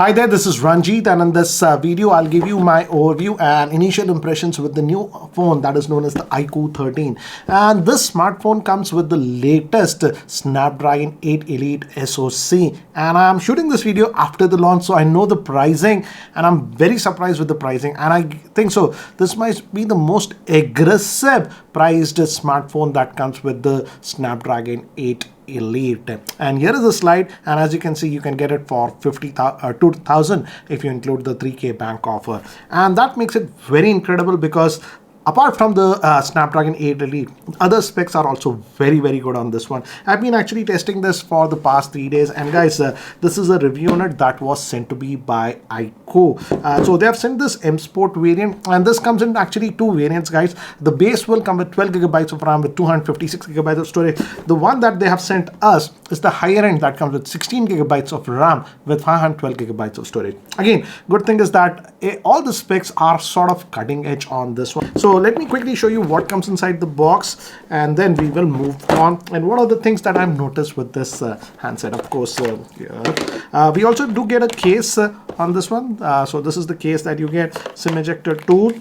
Hi there, this is Ranjit, and in this video I'll give you my overview and initial impressions with the new phone that is known as the iQOO 13. And this smartphone comes with the latest Snapdragon 8 Elite SoC, and I'm shooting this video after the launch, so I know the pricing and I'm very surprised with the pricing, and I think so this might be the most aggressive priced smartphone that comes with the Snapdragon 8 Elite. And here is the slide, and as you can see, you can get it for 2,000 if you include the 3K bank offer, and that makes it very incredible because apart from the Snapdragon 8 Elite, other specs are also very good on this one. I've been actually testing this for the past 3 days, and guys, this is a review on it that was sent to me by iQOO. So they have sent this M Sport variant, and this comes in actually two variants, guys. The base will come with 12 gigabytes of RAM with 256 gigabytes of storage. The one that they have sent us is the higher end that comes with 16 gigabytes of RAM with 512 gigabytes of storage. Again, good thing is that all the specs are sort of cutting edge on this one. So let me quickly show you what comes inside the box, and then we will move on. And what are the things that I've noticed with this handset? Of course, we also do get a case on this one. So this is the case that you get, SIM ejector tool,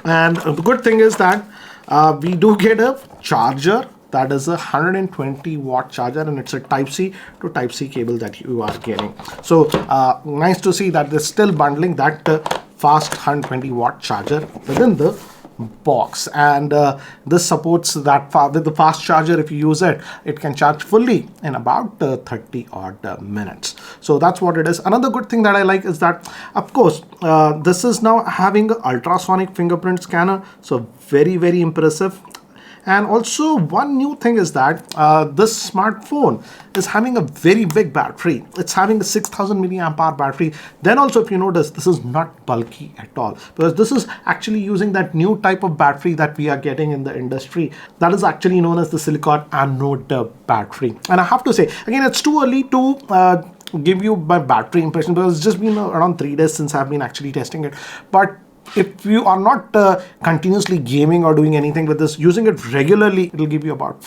and the good thing is that we do get a charger. That is a 120 watt charger, and it's a Type-C to Type-C cable that you are getting. So nice to see that they're still bundling that fast 120 watt charger within the box, and this supports that with the fast charger. If you use it, it can charge fully in about 30 odd minutes. So that's what it is. Another good thing that I like is that, of course, this is now having an ultrasonic fingerprint scanner, so very impressive. And also one new thing is that this smartphone is having a very big battery. It's having a 6,000 milliamp hour battery. Then also, if you notice, this is not bulky at all, because this is actually using that new type of battery that we are getting in the industry, that is actually known as the silicon anode battery. And I have to say, again, it's too early to give you my battery impression, because it's just been around 3 days since I've been actually testing it. But if you are not continuously gaming or doing anything with this, using it regularly, it will give you about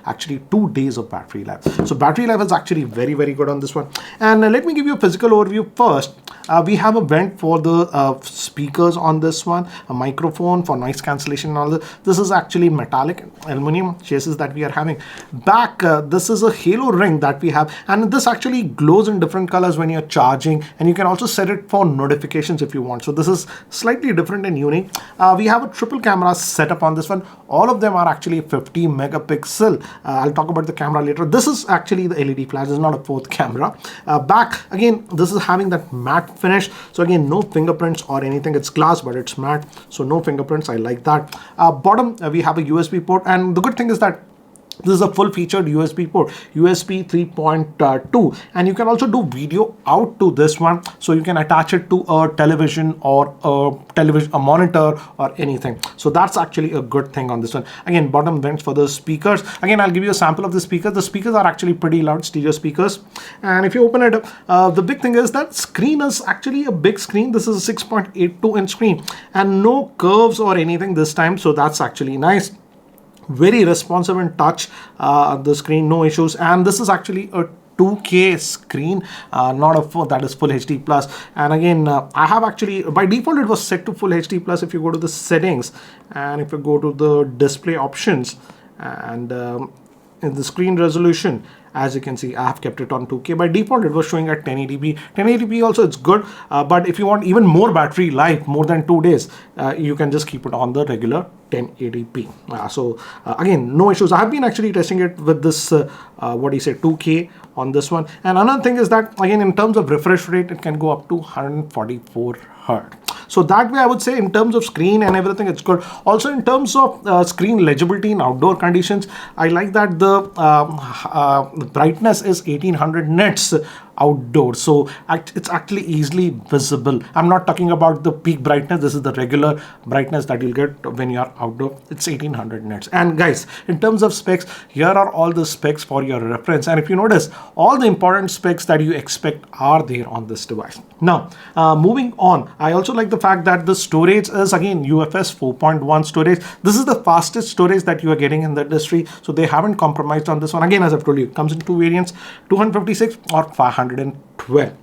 actually 2 days of battery life. So battery life is actually very good on this one. And let me give you a physical overview first. We have a vent for the speakers on this one, a microphone for noise cancellation and all that. This is actually metallic aluminum chassis that we are having. Back, this is a halo ring that we have, and this actually glows in different colors when you're charging, and you can also set it for notifications if you want. So this is slightly different and unique. We have a triple camera setup on this one. All of them are actually 50 megapixel. I'll talk about the camera later. This is actually the LED flash. This is not a fourth camera. Back, again, this is having that matte finish. So again, no fingerprints or anything. It's glass, but it's matte, so no fingerprints. I like that. Bottom, we have a USB port, and the good thing is that this is a full-featured USB port, USB 3.2, and you can also do video out to this one. So you can attach it to a television or a monitor or anything. So that's actually a good thing on this one. Again, bottom vents for the speakers. Again, I'll give you a sample of the speakers. The speakers are actually pretty loud, stereo speakers. And if you open it up, the big thing is that screen is actually a big screen. This is a 6.82 inch screen, and no curves or anything this time. So that's actually nice. Very responsive and touch the screen, no issues. And this is actually a 2K screen, not a 4 that is full HD plus. And again, I have actually, by default it was set to full HD plus. If you go to the settings, and if you go to the display options, and in the screen resolution, as you can see, I have kept it on 2K. By default, it was showing at 1080p. 1080p also, it's good. But if you want even more battery life, more than 2 days, you can just keep it on the regular 1080p. So again, no issues. I have been actually testing it with this, 2K on this one. And another thing is that, again, in terms of refresh rate, it can go up to 144 Hz. So that way, I would say in terms of screen and everything, it's good. Also in terms of screen legibility in outdoor conditions, I like that the brightness is 1800 nits outdoors, so it's actually easily visible. I'm not talking about the peak brightness. This is the regular brightness that you'll get when you are outdoor. It's 1800 nits. And guys, in terms of specs, here are all the specs for your reference. And if you notice, all the important specs that you expect are there on this device. Now, moving on, I also like the fact that the storage is again UFS 4.1 storage. This is the fastest storage that you are getting in the industry, so they haven't compromised on this one. Again, as I've told you, it comes in two variants, 256 or 512.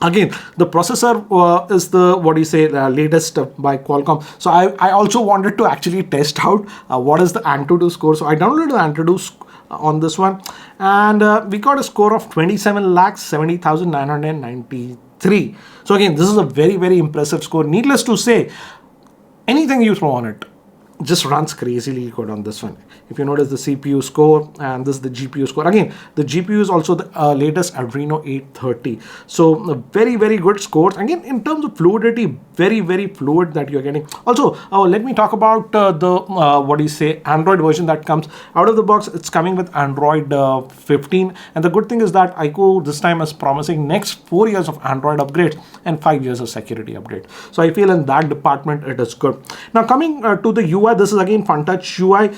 Again, the processor is the latest by Qualcomm. So I also wanted to actually test out what is the AnTuTu score. So I downloaded the AnTuTu on this one, and we got a score of 27,70,993. So again, this is a very, very impressive score. Needless to say, anything you throw on it just runs crazily good on this one. If you notice the CPU score, and this is the GPU score. Again, the GPU is also the latest Adreno 830. So very, very good scores. Again, in terms of fluidity, very, very fluid that you're getting. Also, let me talk about the Android version that comes out of the box. It's coming with Android 15, and the good thing is that iQOO this time is promising next 4 years of Android upgrades and 5 years of security upgrade. So I feel in that department it is good. Now coming to the UI, this is again FunTouch UI.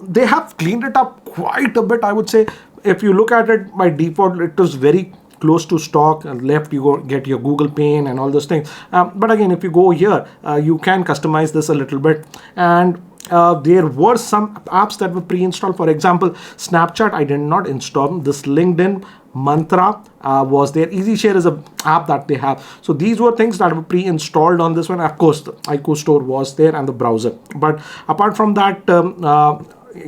They have cleaned it up quite a bit, I would say. If you look at it by default, it is very close to stock. Left, you get your Google pane and all those things. But again, if you go here, you can customize this a little bit. And there were some apps that were pre-installed. For example, Snapchat, I did not install. This LinkedIn, Mantra was there. EasyShare is an app that they have. So these were things that were pre-installed on this one. Of course, the iQOO store was there and the browser. But apart from that,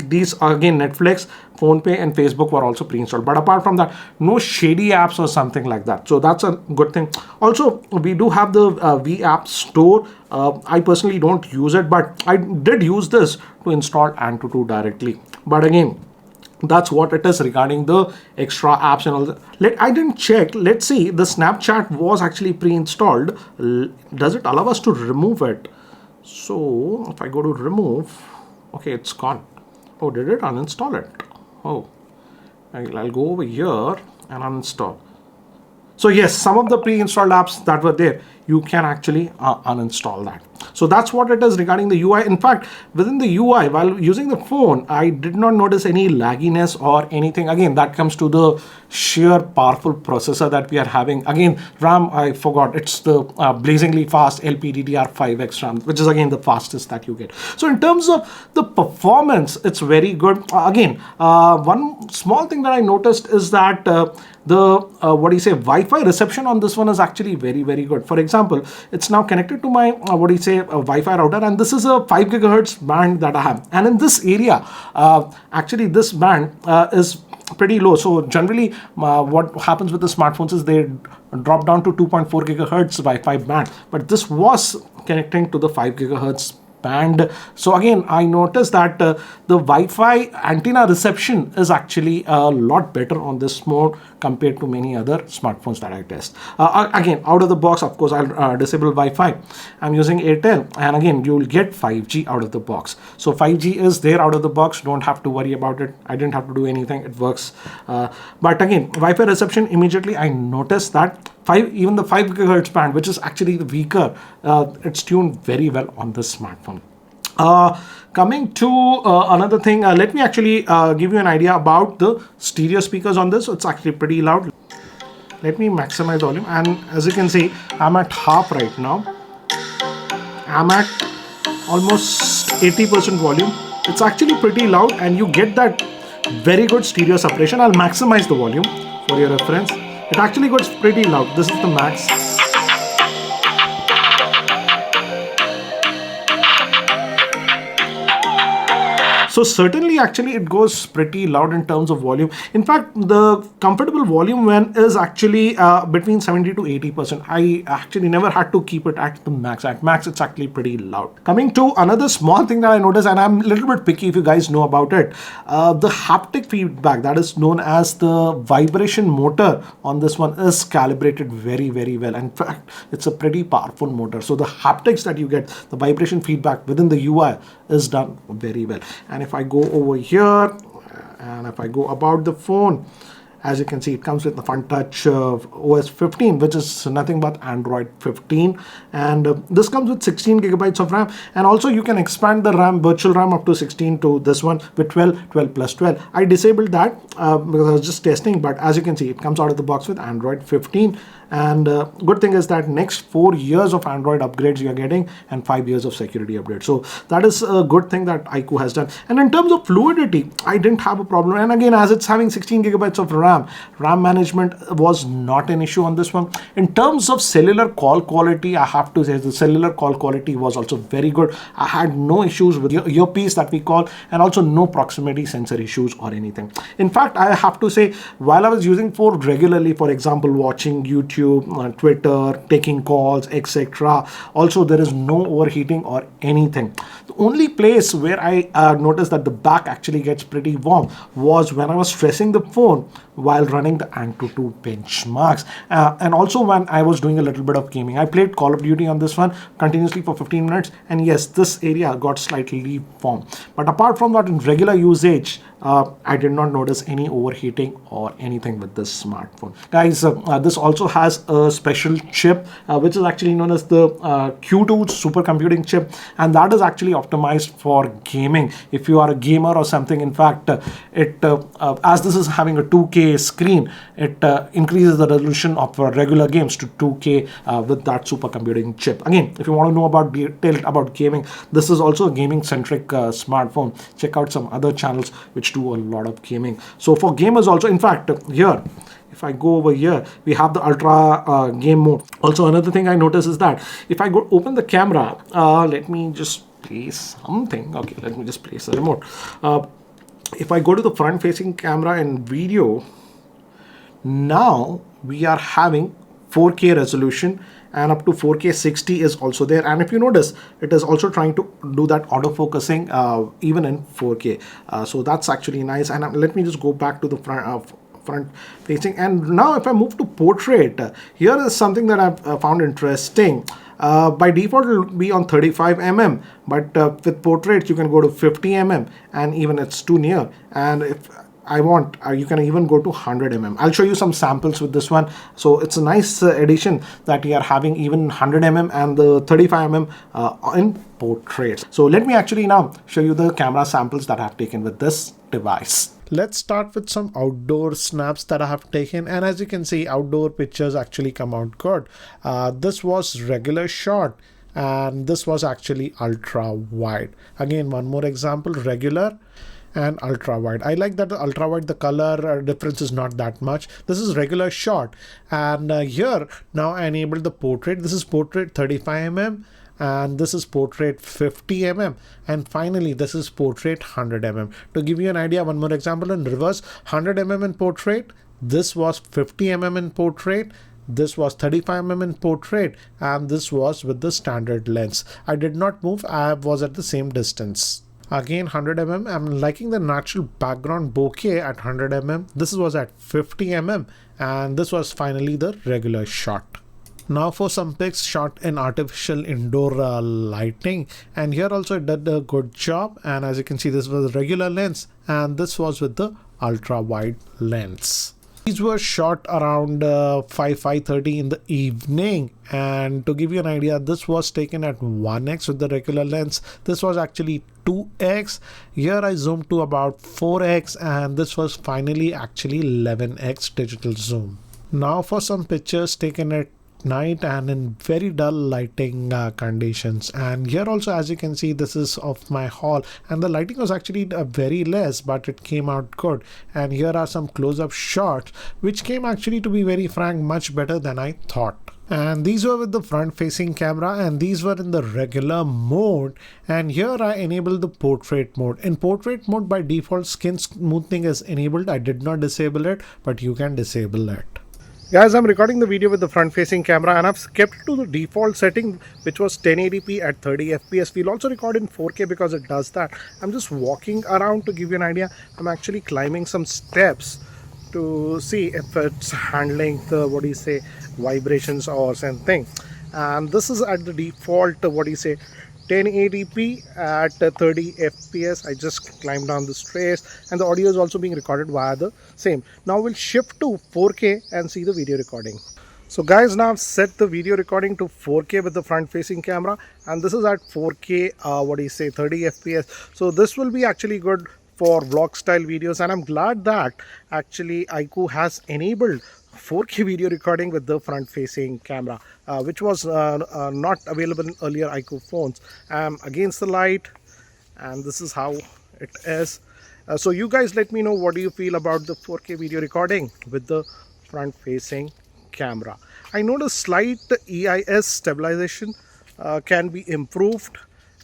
these again, Netflix, PhonePe and Facebook were also pre-installed. But apart from that, no shady apps or something like that. So that's a good thing. Also, we do have the V App Store. I personally don't use it, but I did use this to install AnTuTu directly. But again, that's what it is regarding the extra apps and all that. I didn't check. Let's see. The Snapchat was actually pre-installed. Does it allow us to remove it? So if I go to remove, okay, it's gone. Oh, did it uninstall it? Oh, I'll go over here and uninstall. So yes, some of the pre-installed apps that were there, you can actually uninstall that. So that's what it is regarding the UI. In fact, within the UI, while using the phone, I did not notice any lagginess or anything. Again, that comes to the sheer powerful processor that we are having. Again, RAM, I forgot, it's the blazingly fast LPDDR5X RAM, which is again the fastest that you get. So in terms of the performance, it's very good. Again, one small thing that I noticed is that the Wi-Fi reception on this one is actually very, very good. For example, it's now connected to my a Wi-Fi router, and this is a 5 gigahertz band that I have. And in this area, actually this band is pretty low. So generally, what happens with the smartphones is they drop down to 2.4 gigahertz Wi-Fi band, but this was connecting to the 5 gigahertz band. So again, I noticed that the Wi-Fi antenna reception is actually a lot better on this mode compared to many other smartphones that I test. Again, out of the box, of course, I'll disable Wi-Fi. I'm using Airtel, and again, you will get 5G out of the box. So 5G is there out of the box. Don't have to worry about it. I didn't have to do anything. It works. But again, Wi-Fi reception, immediately I noticed that even the 5 gigahertz band, which is actually the weaker, it's tuned very well on this smartphone. Coming to another thing, let me actually give you an idea about the stereo speakers on this. It's actually pretty loud. Let me maximize the volume, and as you can see, I'm at half right now. I'm at almost 80% volume. It's actually pretty loud, and you get that very good stereo separation. I'll maximize the volume for your reference. It actually goes pretty loud. This is the max. So certainly, actually, it goes pretty loud in terms of volume. In fact, the comfortable volume when is actually between 70 to 80%. I actually never had to keep it at the max. At max, it's actually pretty loud. Coming to another small thing that I noticed, and I'm a little bit picky if you guys know about it, the haptic feedback that is known as the vibration motor on this one is calibrated very, very well. In fact, it's a pretty powerful motor. So the haptics that you get, the vibration feedback within the UI is done very well. And if I go over here and if I go about the phone, as you can see, it comes with the FunTouch OS 15, which is nothing but Android 15. And this comes with 16 gigabytes of RAM. And also you can expand the RAM, virtual RAM, up to 16 to this one with 12 plus 12. I disabled that because I was just testing. But as you can see, it comes out of the box with Android 15. And good thing is that next 4 years of Android upgrades you're getting, and 5 years of security updates. So that is a good thing that iQOO has done. And in terms of fluidity, I didn't have a problem. And again, as it's having 16 gigabytes of RAM management was not an issue on this one. In terms of cellular call quality, I have to say the cellular call quality was also very good. I had no issues with earpiece that we call, and also no proximity sensor issues or anything. In fact, I have to say, while I was using phone regularly, for example, watching YouTube, Twitter, taking calls, etc., also there is no overheating or anything. The only place where I noticed that the back actually gets pretty warm was when I was stressing the phone while running the ANTUTU benchmarks, and also when I was doing a little bit of gaming. I played Call of Duty on this one continuously for 15 minutes, and yes, this area got slightly warm. But apart from that, in regular usage, I did not notice any overheating or anything with this smartphone. Guys, this also has a special chip, which is actually known as the Q2 supercomputing chip, and that is actually optimized for gaming. If you are a gamer or something, in fact, as this is having a 2K screen, it increases the resolution of regular games to 2K with that supercomputing chip. Again, if you want to know about detail about gaming, this is also a gaming centric smartphone. Check out some other channels which do a lot of gaming. So for gamers also, in fact, here, if I go over here, we have the ultra game mode. Also, another thing I notice is that if I go open the camera, let me just place something. Okay, let me just place the remote. If I go to the front facing camera and video, now we are having 4K resolution, and up to 4K 60 is also there. And if you notice, it is also trying to do that autofocusing even in 4K. So that's actually nice. And let me just go back to the front facing. And now if I move to portrait, here is something that I've found interesting. By default, it will be on 35 mm, but with portraits, you can go to 50 mm, and even it's too near. And if I want, you can even go to 100 mm. I'll show you some samples with this one. So it's a nice addition that we are having even 100 mm and the 35 mm in portraits. So let me actually now show you the camera samples that I have taken with this device. Let's start with some outdoor snaps that I have taken, and as you can see, outdoor pictures actually come out good. This was regular shot, and this was actually ultra wide. Again, one more example, regular and ultra wide. I like that the ultra wide, the color difference is not that much. This is regular shot, and here now I enabled the portrait. This is portrait 35 mm, and this is portrait 50 mm, and finally this is portrait 100 mm. To give you an idea, one more example in reverse, 100 mm in portrait, this was 50 mm in portrait, this was 35 mm in portrait, and this was with the standard lens. I did not move, I was at the same distance. Again 100 mm, I'm liking the natural background bokeh at 100 mm. This was at 50 mm, and this was finally the regular shot. Now for some pics shot in artificial indoor lighting, and here also it did a good job. And as you can see, this was a regular lens, and this was with the ultra wide lens. These were shot around 5:30 in the evening, and to give you an idea, this was taken at 1x with the regular lens. This was actually 2x. Here I zoomed to about 4x, and this was finally actually 11x digital zoom. Now for some pictures taken at night and in very dull lighting conditions, and here also, as you can see, this is of my hall, and the lighting was actually very less, but it came out good. And here are some close-up shots which came actually, to be very frank, much better than I thought. And these were with the front facing camera, and these were in the regular mode. And here I enabled the portrait mode. In portrait mode, by default, skin smoothing is enabled. I did not disable it, but you can disable it. Guys, I'm recording the video with the front facing camera, and I've kept it to the default setting, which was 1080p at 30 fps. We'll also record in 4K because it does that. I'm just walking around to give you an idea. I'm actually climbing some steps to see if it's handling the, vibrations or something. And this is at the default, 1080p at 30 fps. I just climbed down the stairs, and the audio is also being recorded via the same. Now we'll shift to 4K and see the video recording. So guys, now I've set the video recording to 4K with the front facing camera, and this is at 4K 30 fps. So this will be actually good for vlog style videos, and I'm glad that actually iQOO has enabled 4K video recording with the front facing camera, which was not available in earlier iQOO phones. Against the light, and this is how it is. So you guys let me know, what do you feel about the 4K video recording with the front facing camera. I noticed slight EIS stabilization can be improved,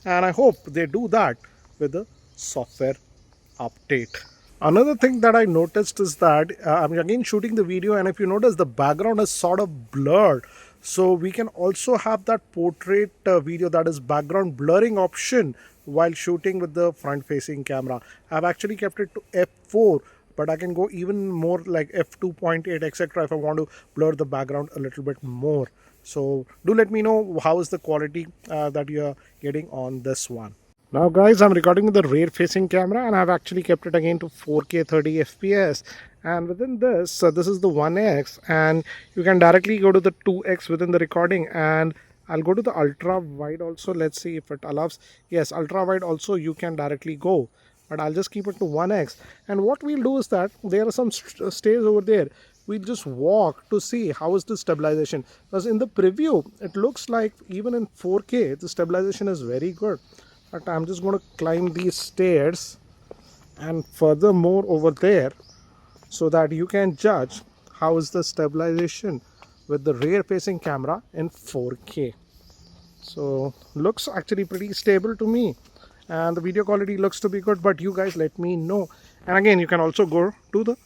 and I hope they do that with the software update. Another thing that I noticed is that I'm again shooting the video, and if you notice, the background is sort of blurred. So we can also have that portrait video, that is background blurring option, while shooting with the front facing camera. I've actually kept it to f4, but I can go even more like f2.8 etc. if I want to blur the background a little bit more. So do let me know how is the quality that you're getting on this one. Now guys, I'm recording with the rear facing camera, and I've actually kept it again to 4K 30 FPS, and within this, this is the 1x, and you can directly go to the 2x within the recording, and I'll go to the ultra wide also. Let's see if it allows. Yes, ultra wide also you can directly go, but I'll just keep it to 1x. And what we'll do is that there are some stairs over there. We'll just walk to see how is the stabilization, because in the preview it looks like even in 4K the stabilization is very good. But I'm just going to climb these stairs and furthermore over there, so that you can judge how is the stabilization with the rear facing camera in 4K. So looks actually pretty stable to me, and the video quality looks to be good, but you guys let me know. And again, you can also go to the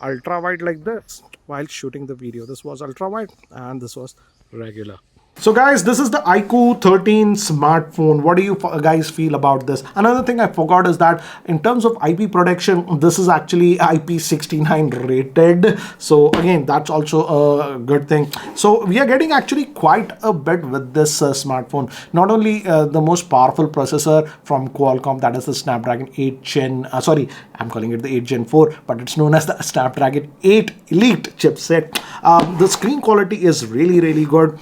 ultra wide like this while shooting the video. This was ultra wide and this was regular. So guys, this is the iQOO 13 smartphone. What do you guys feel about this? Another thing I forgot is that in terms of IP protection, this is actually IP69 rated. So again, that's also a good thing. So we are getting actually quite a bit with this smartphone. Not only the most powerful processor from Qualcomm, that is the Snapdragon 8 Gen, I'm calling it the 8 Gen 4, but it's known as the Snapdragon 8 Elite chipset. The screen quality is really good.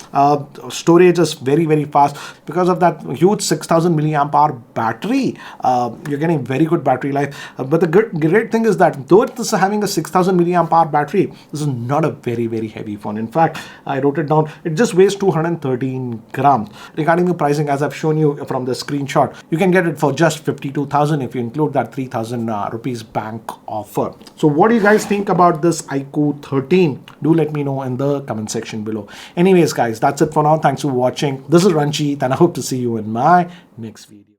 Storage is very fast. Because of that huge 6000 milliamp hour battery, you're getting very good battery life. But the great thing is that though it is having a 6000 milliamp hour battery, this is not a very heavy phone. In fact, I wrote it down, it just weighs 213 grams. Regarding the pricing, as I've shown you from the screenshot, you can get it for just 52,000 if you include that 3,000 rupees bank offer. So what do you guys think about this iQOO 13? Do let me know in the comment section below. Anyways guys, that's it for now. Thanks for watching. This is Ranjit, and I hope to see you in my next video.